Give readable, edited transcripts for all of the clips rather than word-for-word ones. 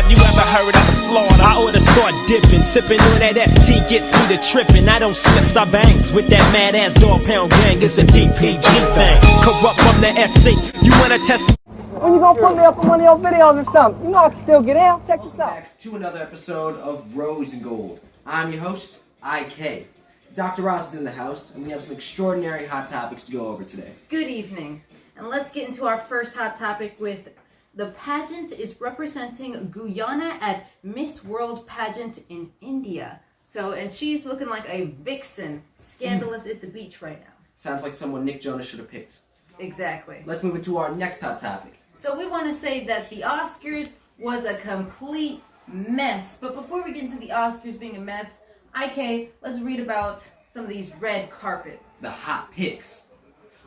Have you ever heard of a slaughter? I oughta start dipping, sipping on that ST gets me to tripping. I don't slips, I bangs with that mad ass dog pound gang. It's a DPG thing. Corrupt from the SC. You wanna test? When you gonna put me up in one of your videos or something? You know I can still get out. Check this out. Back to another episode of Rose and Gold. I'm your host, IK. Dr. Ross is in the house, and we have some extraordinary hot topics to go over today. Good evening, and let's get into our first hot topic with the pageant is representing Guyana at Miss World Pageant in India. So, and she's looking like a vixen, scandalous at the beach right now. Sounds like someone Nick Jonas should have picked. Exactly. Let's move into our next hot topic. So we want to say that the Oscars was a complete mess. But before we get into the Oscars being a mess, IK, let's read about some of these red carpet. The hot picks.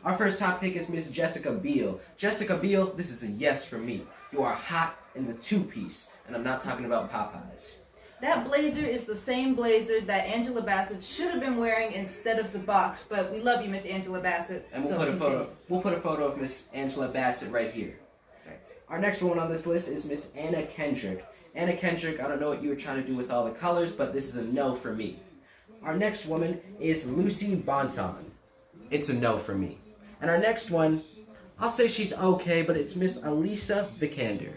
Our first hot pick is Miss Jessica Biel. Jessica Biel, this is a yes for me. You are hot in the two-piece, and I'm not talking about Popeyes. That blazer is the same blazer that Angela Bassett should have been wearing instead of the box, but we love you, Miss Angela Bassett. And we'll put a photo of Miss Angela Bassett right here. Okay. Our next one on this list is Miss Anna Kendrick. Anna Kendrick, I don't know what you were trying to do with all the colors, but this is a no for me. Our next woman is Lucy Bonton. It's a no for me. And our next one, I'll say she's okay, but it's Miss Elisa Vikander.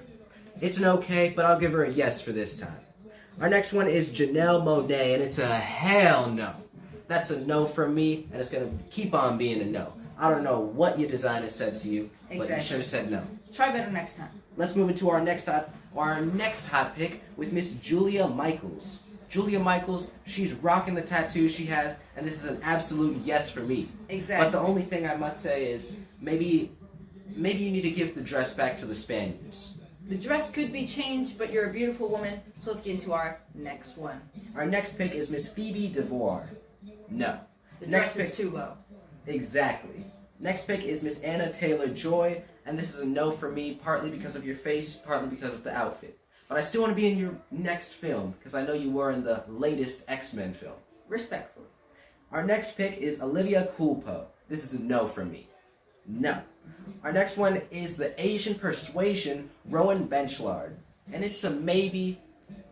It's an okay, but I'll give her a yes for this time. Our next one is Janelle Monáe, and it's a hell no. That's a no for me, and it's going to keep on being a no. I don't know what your designer said to you, but you should have said no. Try better next time. Let's move into our next hot pick with Miss Julia Michaels. Julia Michaels, she's rocking the tattoo she has, and this is an absolute yes for me. Exactly. But the only thing I must say is maybe you need to give the dress back to the Spaniards. The dress could be changed, but you're a beautiful woman, so let's get into our next one. Our next pick is Miss Phoebe DeVore. No. The dress is too low. Exactly. Next pick is Miss Anna Taylor-Joy, and this is a no for me, partly because of your face, partly because of the outfit. But I still want to be in your next film, because I know you were in the latest X-Men film. Respectfully. Our next pick is Olivia Culpo. This is a no for me. No. Our next one is the Asian Persuasion, Rowan Benchlard. And it's a maybe,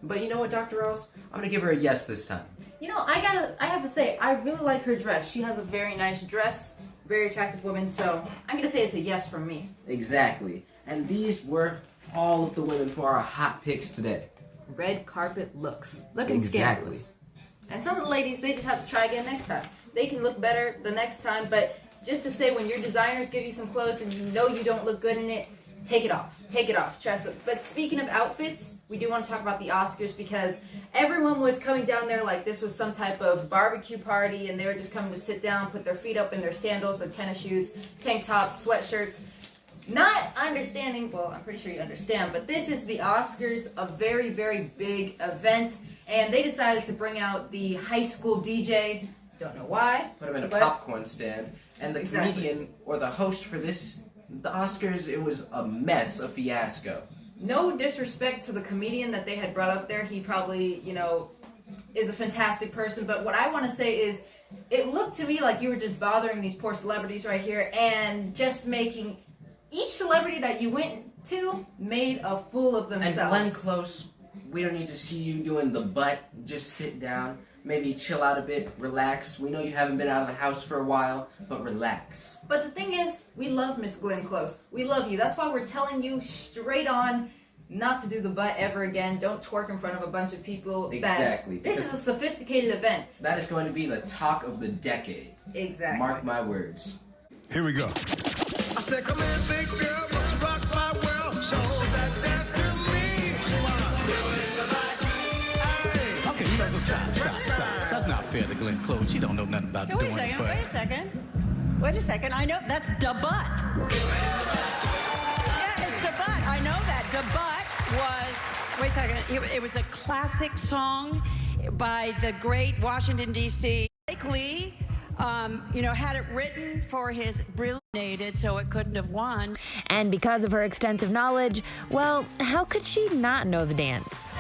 but you know what, Dr. Ross? I'm going to give her a yes this time. You know, I have to say, I really like her dress. She has a very nice dress, very attractive woman, so I'm going to say it's a yes from me. Exactly. And these were all of the women for our hot picks today. Red carpet looks. Looking scandalous. And some of the ladies, they just have to try again next time. They can look better the next time, but just to say when your designers give you some clothes and you know you don't look good in it, take it off. Take it off. Trust it. But speaking of outfits, we do want to talk about the Oscars because everyone was coming down there like this was some type of barbecue party and they were just coming to sit down, put their feet up in their sandals, their tennis shoes, tank tops, sweatshirts. Not understanding, well, I'm pretty sure you understand, but this is the Oscars, a very, very big event, and they decided to bring out the high school DJ. Don't know why. Put him in a popcorn stand. And the comedian, or the host for the Oscars, it was a mess, a fiasco. No disrespect to the comedian that they had brought up there. He probably, is a fantastic person. But what I want to say is, it looked to me like you were just bothering these poor celebrities right here and just making each celebrity that you went to made a fool of themselves. And Glenn Close, we don't need to see you doing the butt. Just sit down. Maybe chill out a bit, relax. We know you haven't been out of the house for a while, but relax. But the thing is, we love Miss Glenn Close. We love you. That's why we're telling you straight on not to do the butt ever again. Don't twerk in front of a bunch of people. Exactly. This is a sophisticated event. That is going to be the talk of the decade. Exactly. Mark my words. Here we go. I said, come in, big girl, let's rock my world. Show that dance to me. Okay, stop. That's not fair to Glenn Close. She don't know nothing about doing it. Wait a second. I know that's da butt. Yeah, it's da butt. I know that. Da butt was, wait a second, it was a classic song by the great Washington, D.C. Blake Lee, had it written for his brilliant, so it couldn't have won. And because of her extensive knowledge, well, how could she not know the dance?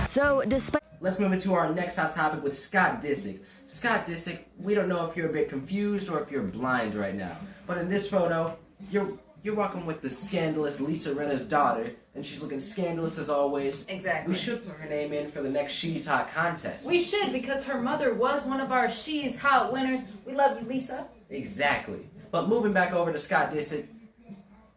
So, despite... Let's move into our next hot topic with Scott Disick. Scott Disick, we don't know if you're a bit confused or if you're blind right now. But in this photo, you're You're walking with the scandalous Lisa Rinna's daughter, and she's looking scandalous as always. Exactly. We should put her name in for the next She's Hot contest. We should, because her mother was one of our She's Hot winners. We love you, Lisa. Exactly. But moving back over to Scott Disick.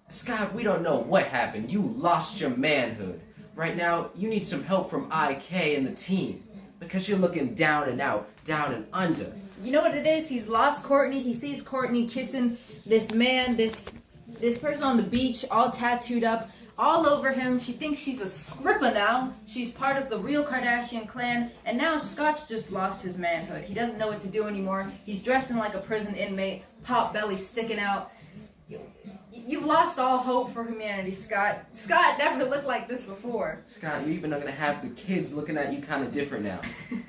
Scott, we don't know what happened. You lost your manhood. Right now, you need some help from IK and the team. Because you're looking down and out, down and under. You know what it is? He's lost Courtney. He sees Courtney kissing this man, this person on the beach, all tattooed up, all over him. She thinks she's a scripper now. She's part of the real Kardashian clan. And now Scott's just lost his manhood. He doesn't know what to do anymore. He's dressing like a prison inmate, pot belly sticking out. You've lost all hope for humanity, Scott. Scott never looked like this before. Scott, you're even not going to have the kids looking at you kind of different now.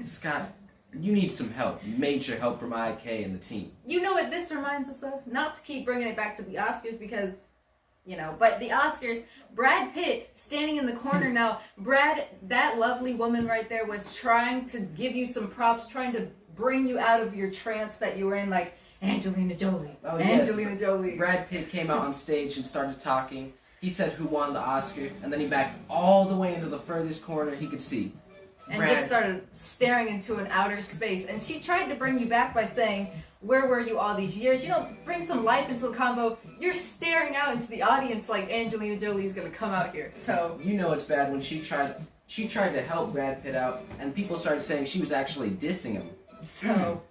Scott, you need some help. Major help from IK and the team. You know what this reminds us of? Not to keep bringing it back to the Oscars because, but the Oscars, Brad Pitt standing in the corner now. Brad, that lovely woman right there was trying to give you some props, trying to bring you out of your trance that you were in, like, Angelina Jolie. Oh, Angelina Jolie. Brad Pitt came out on stage and started talking. He said who won the Oscar, and then he backed all the way into the furthest corner he could see. And just started staring into an outer space. And she tried to bring you back by saying, where were you all these years? Bring some life into the convo. You're staring out into the audience like Angelina Jolie's gonna come out here. So you know it's bad when she tried to help Brad Pitt out, and people started saying she was actually dissing him. So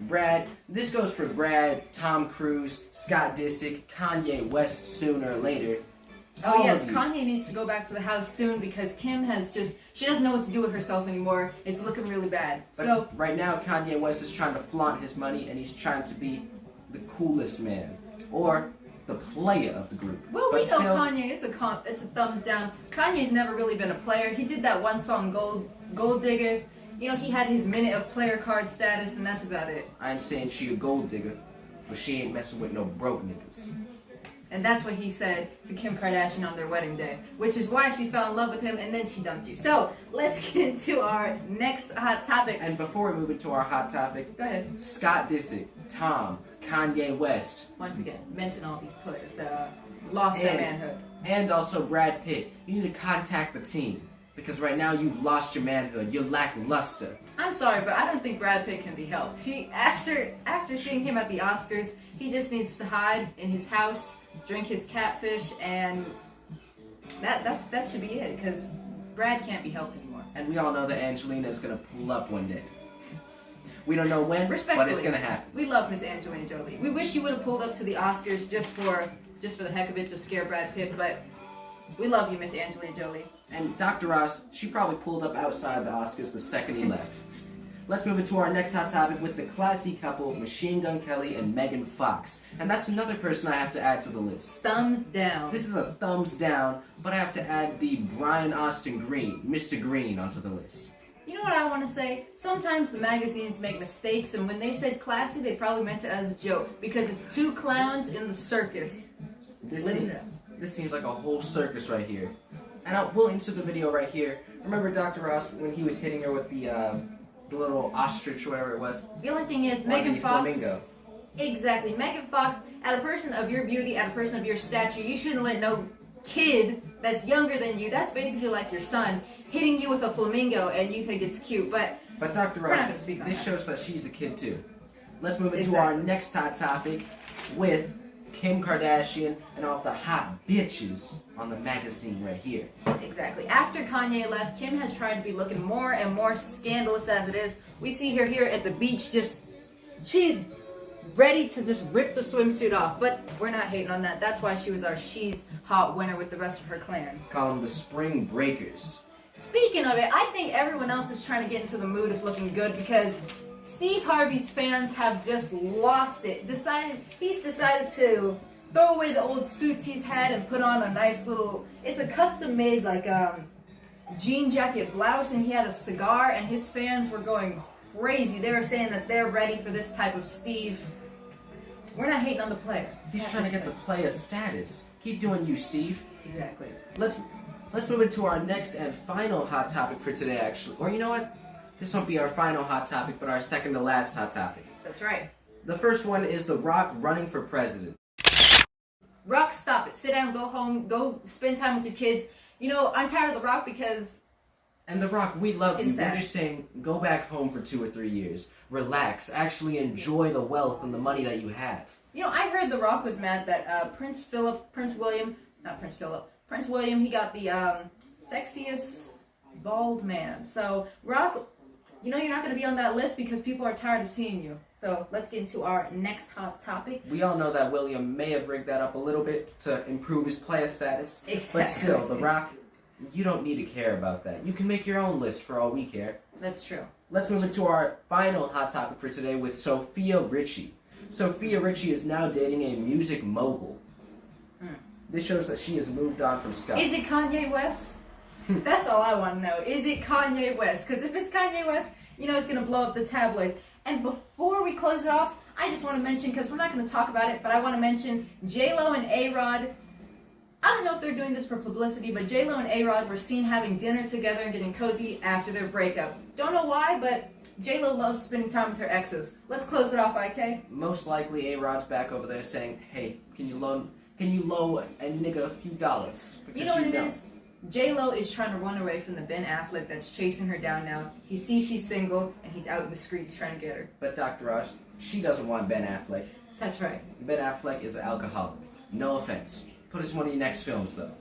Brad, this goes for Brad, Tom Cruise, Scott Disick, Kanye West sooner or later. Oh yes, Kanye needs to go back to the house soon because Kim she doesn't know what to do with herself anymore. It's looking really bad. So right now, Kanye West is trying to flaunt his money, and he's trying to be the coolest man, or the player of the group. Well, we know Kanye. It's a thumbs down. Kanye's never really been a player. He did that one song, Gold Digger. He had his minute of player card status, and that's about it. I ain't saying she a gold digger, but she ain't messing with no broke niggas. And that's what he said to Kim Kardashian on their wedding day, which is why she fell in love with him and then she dumped you. So, let's get into our next hot topic. And before we move into our hot topic, go ahead. Scott Disick, Tom, Kanye West. Once again, mention all these players that lost their manhood. And also Brad Pitt. You need to contact the team. Because right now you've lost your manhood. You're lackluster. I'm sorry, but I don't think Brad Pitt can be helped. After seeing him at the Oscars, he just needs to hide in his house, drink his catfish, and that should be it. Because Brad can't be helped anymore. And we all know that Angelina is gonna pull up one day. We don't know when, but it's gonna happen. We love Miss Angelina Jolie. We wish she would have pulled up to the Oscars just for the heck of it to scare Brad Pitt, but we love you, Miss Angelina Jolie. And Dr. Ross, she probably pulled up outside the Oscars the second he left. Let's move into our next hot topic with the classy couple Machine Gun Kelly and Megan Fox. And that's another person I have to add to the list. Thumbs down. This is a thumbs down, but I have to add the Brian Austin Green, Mr. Green, onto the list. You know what I want to say? Sometimes the magazines make mistakes, and when they said classy, they probably meant it as a joke, because it's two clowns in the circus. This seems like a whole circus right here. And we'll insert the video right here. Remember Dr. Ross when he was hitting her with the little ostrich or whatever it was? The only thing is, Megan Fox... Flamingo. Exactly. Megan Fox, at a person of your beauty, at a person of your stature, you shouldn't let no kid that's younger than you, that's basically like your son, hitting you with a flamingo and you think it's cute, but Dr. Ross, this shows that she's a kid too. Let's move into our next hot topic with Kim Kardashian and all the hot bitches on the magazine right here. Exactly. After Kanye left, Kim has tried to be looking more and more scandalous as it is. We see her here at the beach she's ready to just rip the swimsuit off, but we're not hating on that. That's why she was our She's Hot winner with the rest of her clan. Call them the Spring Breakers. Speaking of it, I think everyone else is trying to get into the mood of looking good because Steve Harvey's fans have just lost it. He's decided to throw away the old suits he's had and put on a nice little, it's a custom made like jean jacket blouse, and he had a cigar, and his fans were going crazy. They were saying that they're ready for this type of Steve. We're not hating on the player. He's trying to get the player status. Keep doing you, Steve. Exactly. Let's move into our next and final hot topic for today, actually. Or you know what? This won't be our final hot topic, but our second to last hot topic. That's right. The first one is The Rock running for president. Rock, stop it. Sit down, go home, go spend time with your kids. You know, I'm tired of The Rock because... And The Rock, we love you. Insane. We're just saying, go back home for 2 or 3 years. Relax. Actually enjoy the wealth and the money that you have. You know, I heard The Rock was mad that Prince William, he got the sexiest bald man. So, Rock, you know you're not going to be on that list because people are tired of seeing you. So, let's get into our next hot topic. We all know that William may have rigged that up a little bit to improve his player status. Exactly. But still, The Rock, you don't need to care about that. You can make your own list for all we care. That's true. Let's move into our final hot topic for today with Sophia Richie. Sophia Richie is now dating a music mogul. This shows that she has moved on from Scott. Is it Kanye West? That's all I want to know. Is it Kanye West? Because if it's Kanye West, you know it's going to blow up the tabloids. And before we close it off, I just want to mention, because we're not going to talk about it, but I want to mention J-Lo and A-Rod. I don't know if they're doing this for publicity, but J-Lo and A-Rod were seen having dinner together and getting cozy after their breakup. Don't know why, but J-Lo loves spending time with her exes. Let's close it off, IK. Most likely A-Rod's back over there saying, hey, can you loan a nigga a few dollars? Because You know what it is? J-Lo is trying to run away from the Ben Affleck that's chasing her down now. He sees she's single, and he's out in the streets trying to get her. But Dr. Ross, she doesn't want Ben Affleck. That's right. Ben Affleck is an alcoholic. No offense. Put us in one of your next films, though.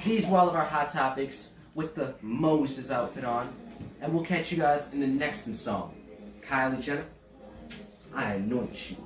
These were all of our hot topics with the Moses outfit on. And we'll catch you guys in the next installment. Kylie Jenner, I anoint you.